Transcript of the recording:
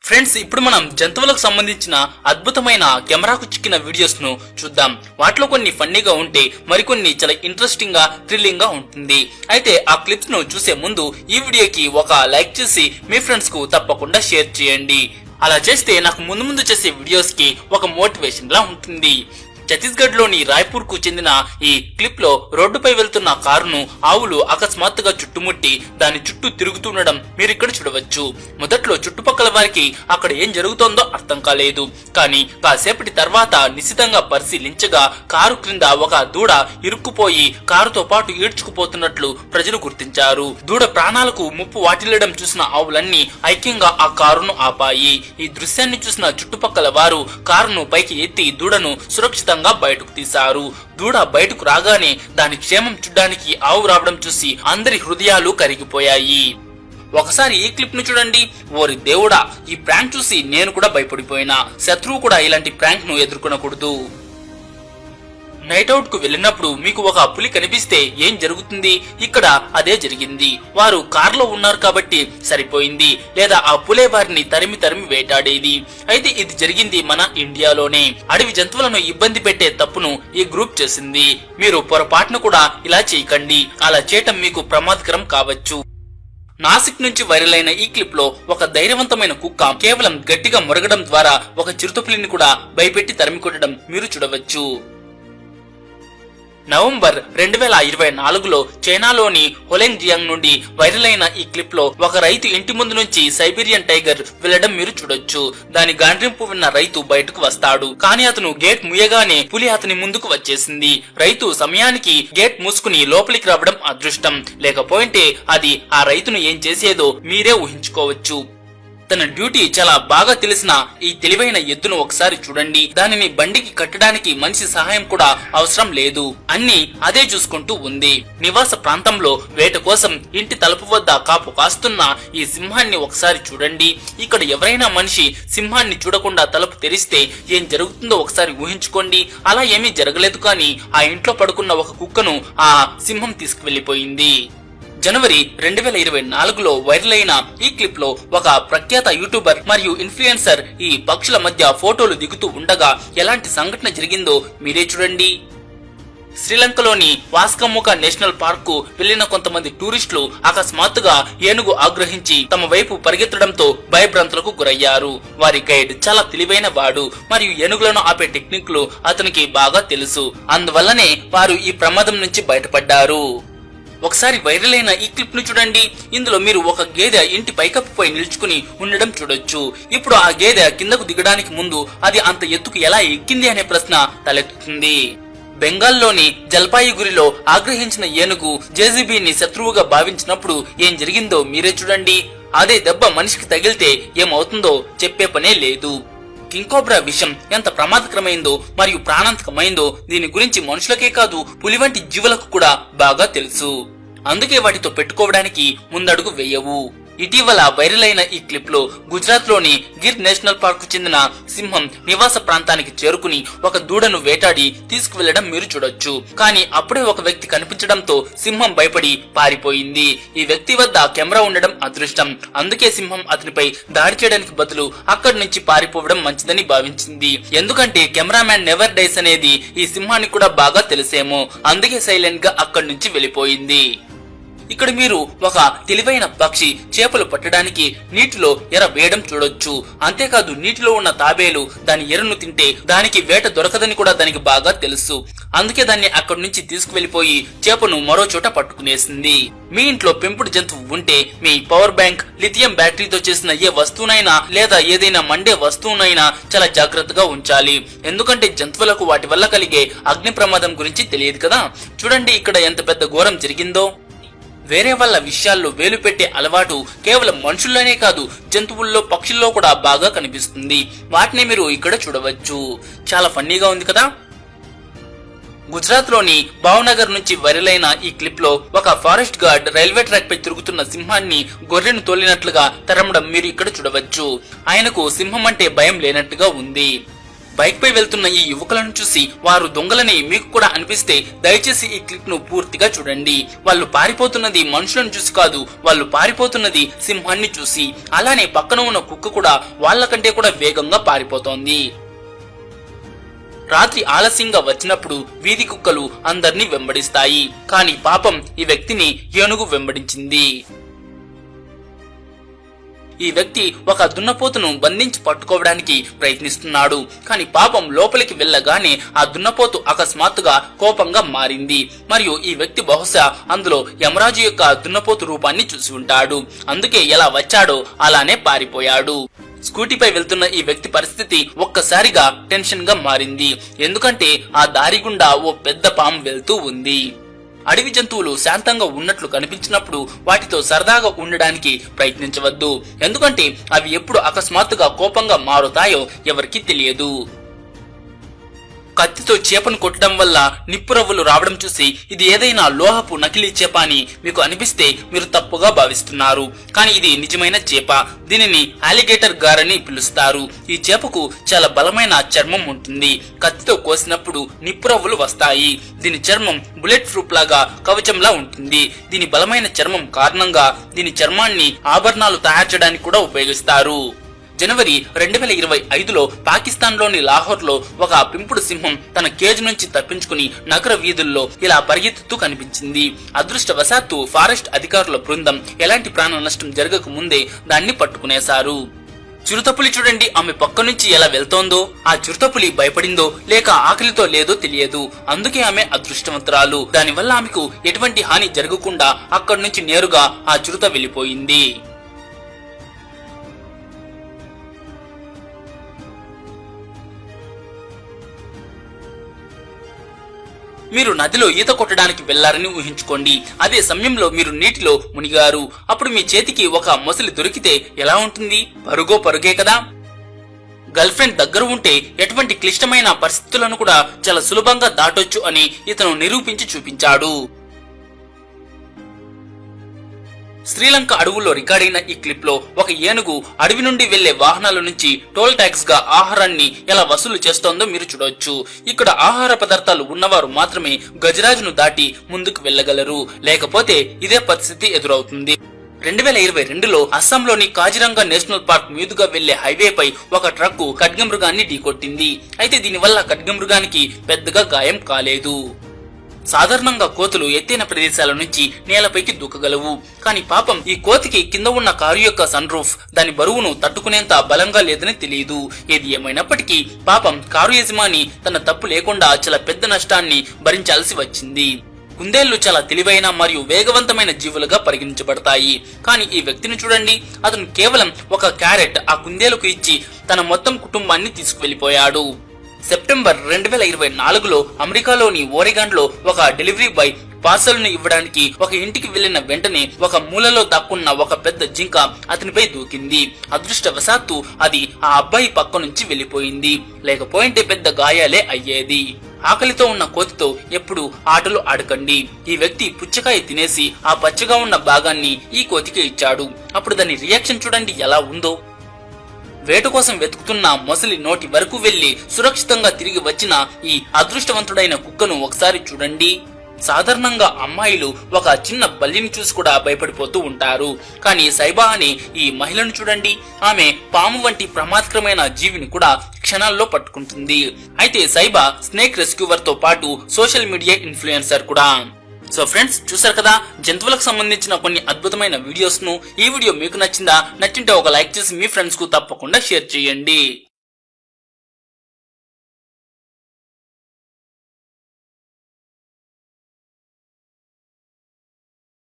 Friends, ఇప్పుడు మనం జంతువులకు సంబంధించిన అద్భుతమైన కెమెరాకు చిక్కిన వీడియోస్ ను చూద్దాం. వాటిలో కొన్ని ఫన్నీగా ఉంటే మరికొన్ని చాలా ఇంట్రెస్టింగ్ గా థ్రిల్లింగ్ గా ఉంటుంది. అయితే ఆ క్లిప్స్ ను చూసే ముందు ఈ వీడియోకి ఒక లైక్ చేసి మీ ఫ్రెండ్స్ కు తప్పకుండా షేర్ చేయండి. అలా చేస్తే నాకు ముందు చేసే వీడియోస్ కి ఒక మోటివేషన్ లా ఉంటుంది. ఛత్తీస్గఢ్ లోని రాయ్పూర్ కు చెందిన ఈ క్లిప్ లో రోడ్డుపై వెళ్తున్న కారును ఆవులు అకస్మాత్తుగా చుట్టుముట్టి దాని చుట్టూ తిరుగుతుండడం మీరు ఇక్కడ చూడవచ్చు. మొదట్లో చుట్టుపక్కల వారికి అక్కడ ఏం జరుగుతోందో అర్థం కాలేదు. కానీ కాసేపటి తర్వాత నిశితంగా పరిశీలించగా కారు క్రింద ఒక దూడ ఇరుక్కుపోయి కారుతో పాటు ఈడ్చుకుపోతున్నట్లు ప్రజలు గుర్తించారు. దూడ ప్రాణాలకు ముప్పు వాటిల్లడం చూసిన ఆవులన్నీ ఐక్యంగా ఆ కారును ఆపాయి. ఈ దృశ్యాన్ని చూసిన చుట్టుపక్కల వారు కారును పైకి ఎత్తి దూడను సురక్షితంగా బయటకు తీశారు. దూడ బయటకు రాగానే దాని క్షేమం చూడ్డానికి ఆవు రావడం చూసి అందరి హృదయాలు కరిగిపోయాయి. ఒకసారి ఈ క్లిప్ ను చూడండి. ఓరి దేవుడా, ఈ ప్రాంక్ చూసి నేను కూడా భయపడిపోయినా. శత్రువు కూడా ఇలాంటి ప్రాంక్ ను ఎదుర్కొనకూడదు. నైట్ అవుట్ కు వెళ్ళినప్పుడు మీకు ఒక పులి కనిపిస్తే ఏం జరుగుతుంది? ఇక్కడ అదే జరిగింది. వారు కారులో ఉన్నారు కాబట్టి సరిపోయింది, లేదా ఆ పులే వారిని తరిమి వేటాడేది. అయితే ఇది జరిగింది మన ఇండియాలోనే. అడవి జంతువులను ఇబ్బంది పెట్టే తప్పును ఈ గ్రూప్ చేసింది. మీరు పొరపాటును కూడా ఇలా చేయకండి. అలా చేయటం మీకు ప్రమాదకరం కావచ్చు. నాసిక్ నుంచి వైరల్ అయిన ఈ క్లిప్ లో ఒక ధైర్యవంతమైన కుక్క కేవలం గట్టిగా మొరగడం ద్వారా ఒక చిరుతపులిని కూడా భయపెట్టి తరిమి కొట్టడం మీరు చూడవచ్చు. నవంబర్ 2024లో చైనాలోని హోలెంగ్జియాంగ్ నుండి వైరల్ అయిన ఈ క్లిప్ లో ఒక రైతు ఇంటి ముందు నుంచి సైబీరియన్ టైగర్ వెళ్లడం మీరు చూడొచ్చు. దాని గాండ్రింపు విన్న రైతు బయటకు వస్తాడు. కానీ అతను గేట్ ముయ్యగానే పులి అతని ముందుకు వచ్చేసింది. రైతు సమయానికి గేట్ మూసుకుని లోపలికి రావడం అదృష్టం. లేకపోయింటే అది ఆ రైతును ఏం చేసేదో మీరే ఊహించుకోవచ్చు. తన డ్యూటీ చాలా బాగా తెలిసిన ఈ తెలివైన ఎద్దును ఒకసారి చూడండి. దానిని బండికి కట్టడానికి మనిషి సహాయం కూడా అవసరం లేదు. అన్ని అదే చూసుకుంటూ ఉంది. నివాస ప్రాంతంలో వేట కోసం ఇంటి తలుపు వద్ద కాపు కాస్తున్న ఈ సింహాన్ని ఒకసారి చూడండి. ఇక్కడ ఎవరైనా మనిషి సింహాన్ని చూడకుండా తలుపు తెరిస్తే ఏం జరుగుతుందో ఒకసారి ఊహించుకోండి. అలా ఏమీ జరగలేదు. కానీ ఆ ఇంట్లో పడుకున్న ఒక కుక్కను ఆ సింహం తీసుకువెళ్లిపోయింది. జనవరి 2024లో వైరల్ అయిన ఈ క్లిప్ లో ఒక ప్రఖ్యాత యూట్యూబర్ మరియు ఇన్ఫ్లుయెన్సర్ ఈ పక్షుల మధ్య ఫోటోలు దిగుతూ ఉండగా ఎలాంటి సంఘటన జరిగిందో మీరే చూడండి. శ్రీలంకలోని వాస్కముక నేషనల్ పార్క్ కు వెళ్లిన కొంతమంది టూరిస్టులు అకస్మాత్తుగా ఏనుగు ఆగ్రహించి తమ వైపు పరిగెత్తడంతో భయభ్రాంతులకు గురయ్యారు. వారి గైడ్ చాలా తెలివైన వాడు మరియు ఏనుగులను ఆపే టెక్నిక్లు అతనికి బాగా తెలుసు. అందువల్లనే వారు ఈ ప్రమాదం నుంచి బయటపడ్డారు. ఒకసారి వైరల్ అయిన ఈ క్లిప్ ను చూడండి. ఇందులో మీరు ఒక గేదె ఇంటి పైకప్పుపై నిల్చుకుని ఉండడం చూడొచ్చు. ఇప్పుడు ఆ గేదె కిందకు దిగడానికి ముందు అది అంత ఎత్తుకు ఎలా ఎక్కింది అనే ప్రశ్న తలెత్తుతుంది. బెంగాల్లోని జల్పాయిగురిలో ఆగ్రహించిన ఏనుగు జేసీబీని శత్రువుగా భావించినప్పుడు ఏం జరిగిందో మీరే చూడండి. అదే దెబ్బ మనిషికి తగిలితే ఏమవుతుందో చెప్పే పనే లేదు. కింగ్ కోబ్రా విషం ఎంత ప్రమాదకరమైందో మరియు ప్రాణాంతకమైందో దీని గురించి మనుషులకే కాదు పులి వంటి జీవులకు కూడా బాగా తెలుసు. అందుకే వాటితో పెట్టుకోవడానికి ముందడుగు వేయవు. ఇటీవల వైరల్ అయిన ఈ క్లిప్ లో గుజరాత్ లోని గిర్ నేషనల్ పార్క్ కు చెందిన సింహం నివాస ప్రాంతానికి చేరుకుని ఒక దూడను వేటాడి తీసుకువెళ్లడం మీరు చూడొచ్చు. కానీ అప్పుడే ఒక వ్యక్తి కనిపించడంతో సింహం భయపడి పారిపోయింది. ఈ వ్యక్తి వద్ద కెమెరా ఉండడం అదృష్టం. అందుకే సింహం అతనిపై దాడి చేయడానికి బదులు అక్కడి నుంచి పారిపోవడం మంచిదని భావించింది. ఎందుకంటే కెమెరామ్యాన్ నెవర్ డైస్ అనేది ఈ సింహానికి కూడా బాగా తెలిసేమో. అందుకే సైలెంట్ గా అక్కడి నుంచి వెళ్లిపోయింది. ఇక్కడ మీరు ఒక తెలివైన పక్షి చేపలు పట్టడానికి నీటిలో ఎర వేయడం చూడొచ్చు. అంతేకాదు నీటిలో ఉన్న తాబేలు దాని ఎరను తింటే దానికి వేట దొరకదని కూడా దానికి బాగా తెలుసు. అందుకే దాన్ని అక్కడి నుంచి తీసుకువెళ్లిపోయి చేపను మరో చోట పట్టుకునేసింది. మీ ఇంట్లో పెంపుడు జంతువు ఉంటే మీ పవర్ బ్యాంక్, లిథియం బ్యాటరీతో చేసిన ఏ వస్తువునైనా లేదా ఏదైనా మండే వస్తువునైనా చాలా జాగ్రత్తగా ఉంచాలి. ఎందుకంటే జంతువులకు వాటి వల్ల కలిగే అగ్ని ప్రమాదం గురించి తెలియదు కదా. చూడండి ఇక్కడ ఎంత పెద్ద ఘోరం జరిగిందో. వేరే వాళ్ళ విషయాల్లో వేలు పెట్టే అలవాటు కేవలం మనుషుల్లోనే కాదు జంతువుల్లో, పక్షుల్లో కూడా బాగా కనిపిస్తుంది. వాటిని మీరు ఇక్కడ చూడవచ్చు. చాలా ఫన్నీగా ఉంది కదా. గుజరాత్ లోని భావనగర్ నుంచి వైరల్ అయిన ఈ క్లిప్ లో ఒక ఫారెస్ట్ గార్డ్ రైల్వే ట్రాక్ పై తిరుగుతున్న సింహాన్ని గొర్రెను తోలినట్లుగా తరమడం మీరు ఇక్కడ చూడవచ్చు. ఆయనకు సింహం అంటే భయం లేనట్టుగా ఉంది. బైక్ పై వెళ్తున్న ఈ యువకులను చూసి వారు దొంగలని మీకు కూడా అనిపిస్తే దయచేసి ఈ క్లిప్ ను పూర్తిగా చూడండి. వాళ్ళు పారిపోతున్నది మనుషులను చూసి కాదు, వాళ్ళు పారిపోతున్నది సింహాన్ని చూసి. అలానే పక్కన ఉన్న కుక్క కూడా వాళ్ళకంటే కూడా వేగంగా పారిపోతోంది. రాత్రి ఆలస్యంగా వచ్చినప్పుడు వీధి కుక్కలు అందర్నీ వెంబడిస్తాయి. కానీ పాపం ఈ వ్యక్తిని ఏనుగు వెంబడించింది. ఈ వ్యక్తి ఒక దున్నపోతును బంధించి పట్టుకోవడానికి ప్రయత్నిస్తున్నాడు. కానీ పాపం లోపలికి వెళ్ళగానే ఆ దున్నపోతు అకస్మాత్తుగా కోపంగా మారింది. మరియు ఈ వ్యక్తి బహుశా అందులో యమరాజు యొక్క దున్నపోతు రూపాన్ని చూసి ఉంటాడు. అందుకే ఎలా వచ్చాడో అలానే పారిపోయాడు. స్కూటీపై వెళ్తున్న ఈ వ్యక్తి పరిస్థితి ఒక్కసారిగా టెన్షన్ గా మారింది. ఎందుకంటే ఆ దారి గుండా ఓ పెద్ద పాము వెళ్తూ ఉంది. అడవి జంతువులు శాంతంగా ఉన్నట్లు కనిపించినప్పుడు వాటితో సరదాగా ఉండడానికి ప్రయత్నించవద్దు. ఎందుకంటే అవి ఎప్పుడు అకస్మాత్తుగా కోపంగా మారుతాయో ఎవరికీ తెలియదు. కత్తితో చేపను కొట్టడం వల్ల నిప్పురవ్వలు రావడం చూసి ఇది ఏదైనా లోహపు నకిలీ చేప అని మీకు అనిపిస్తే మీరు తప్పుగా భావిస్తున్నారు. కానీ ఇది నిజమైన చేప. దీనిని అలిగేటర్ గార్ అని పిలుస్తారు. ఈ చేపకు చాలా బలమైన చర్మం ఉంటుంది. కత్తితో కోసినప్పుడు నిప్పురవ్వలు వస్తాయి. దీని చర్మం బుల్లెట్ ప్రూఫ్ లాగా కవచంలా ఉంటుంది. దీని బలమైన చర్మం కారణంగా దీని చర్మాన్ని ఆభరణాలు తయారు చేయడానికి కూడా ఉపయోగిస్తారు. జనవరి 2025లో పాకిస్తాన్ లోని లాహోర్ లో ఒక పెంపుడు సింహం తన కేజ్ నుంచి తప్పించుకుని నగర వీధుల్లో ఇలా పరిగెత్తుతూ కనిపించింది. అదృష్టవశాత్తు ఫారెస్ట్ అధికారుల బృందం ఎలాంటి ప్రాణ నష్టం జరగక ముందే దాన్ని పట్టుకునేశారు. చిరుతపులి చూడండి ఆమె పక్క నుంచి ఎలా వెళ్తోందో. ఆ చిరుతపులి భయపడిందో లేక ఆకలితో లేదో తెలియదు. అందుకే ఆమె అదృష్టవంతురాలు. దానివల్ల ఆమెకు ఎటువంటి హాని జరగకుండా అక్కడి నుంచి నేరుగా ఆ చిరుత వెళ్లిపోయింది. మీరు నదిలో ఈత కొట్టడానికి వెళ్లారని ఊహించుకోండి. అదే సమయంలో మీరు నీటిలో మునిగారు. అప్పుడు మీ చేతికి ఒక మొసలి దొరికితే ఎలా ఉంటుంది? పరుగే కదా. గర్ల్ ఫ్రెండ్ దగ్గర ఉంటే ఎటువంటి క్లిష్టమైన పరిస్థితులను కూడా చాలా సులభంగా దాటొచ్చు అని ఇతను నిరూపించి చూపించాడు. శ్రీలంక అడవుల్లో రికార్డైన ఈ క్లిప్ లో ఒక ఏనుగు అడవి నుండి వెళ్లే వాహనాల నుంచి టోల్ ట్యాక్స్ గా ఆహారాన్ని ఎలా వసూలు చేస్తోందో మీరు చూడొచ్చు. ఇక్కడ ఆహార పదార్థాలు ఉన్నవారు మాత్రమే గజరాజును దాటి ముందుకు వెళ్లగలరు. లేకపోతే ఇదే పరిస్థితి ఎదురవుతుంది. 2022లో అస్సాంలోని కాజిరంగా నేషనల్ పార్క్ మీదుగా వెళ్లే హైవేపై ఒక ట్రక్కు ఖడ్గమృగాన్ని ఢీకొట్టింది. అయితే దీనివల్ల ఖడ్గమృగానికి పెద్దగా గాయం కాలేదు. సాధారణంగా కోతులు ఎత్తైన ప్రదేశాల నుంచి నేలపైకి దూకగలవు. కానీ పాపం ఈ కోతికి కింద ఉన్న కారు యొక్క సన్ రూఫ్ దాని బరువును తట్టుకునేంత బలంగా లేదని తెలియదు. ఏది ఏమైనప్పటికీ పాపం కారు యజమాని తన తప్పు లేకుండా చాలా పెద్ద నష్టాన్ని భరించాల్సి వచ్చింది. కుందేళ్లు చాలా తెలివైన మరియు వేగవంతమైన జీవులుగా పరిగణించబడతాయి. కానీ ఈ వ్యక్తిని చూడండి. అతను కేవలం ఒక క్యారెట్ ఆ కుందేలుకు ఇచ్చి తన మొత్తం కుటుంబాన్ని తీసుకువెళ్లిపోయాడు. సెప్టెంబర్ 2024లో అమెరికాలోని ఓరెగాన్ లో ఒక డెలివరీ బాయ్ పార్సల్ ను ఇవ్వడానికి ఒక ఇంటికి వెళ్లిన వెంటనే ఒక మూలలో దాక్కున్న ఒక పెద్ద జింక అతనిపై దూకింది. అదృష్టవశాత్తు అది ఆ అబ్బాయి పక్క నుంచి వెళ్లిపోయింది. లేకపోయింటే పెద్ద గాయాలే అయ్యేది. ఆకలితో ఉన్న కోతితో ఎప్పుడు ఆటలు ఆడకండి. ఈ వ్యక్తి పుచ్చకాయ తినేసి ఆ పచ్చగా ఉన్న భాగాన్ని ఈ కోతికి ఇచ్చాడు. అప్పుడు దాని రియాక్షన్ చూడండి ఎలా ఉందో. వేట కోసం వెతుకుతున్న మొసలి నోటి వరకు వెళ్లి సురక్షితంగా తిరిగి వచ్చిన ఈ అదృష్టవంతుడైన కుక్కను ఒకసారి చూడండి. సాధారణంగా అమ్మాయిలు ఒక చిన్న బల్లిని చూసి కూడా భయపడిపోతూ ఉంటారు. కానీ సైబా అనే ఈ మహిళను చూడండి. ఆమె పాము వంటి ప్రమాదకరమైన జీవిని కూడా క్షణాల్లో పట్టుకుంటుంది. అయితే సైబా స్నేక్ రెస్క్యూవర్ తో పాటు సోషల్ మీడియా ఇన్ఫ్లుయెన్సర్ కూడా. సో ఫ్రెండ్స్, చూసారు కదా జంతువులకు సంబంధించిన కొన్ని అద్భుతమైన వీడియోస్ ను. ఈ వీడియో మీకు నచ్చిందా? నచ్చింటే ఒక లైక్ చేసి మీ ఫ్రెండ్స్ కు తప్పకుండా షేర్ చేయండి.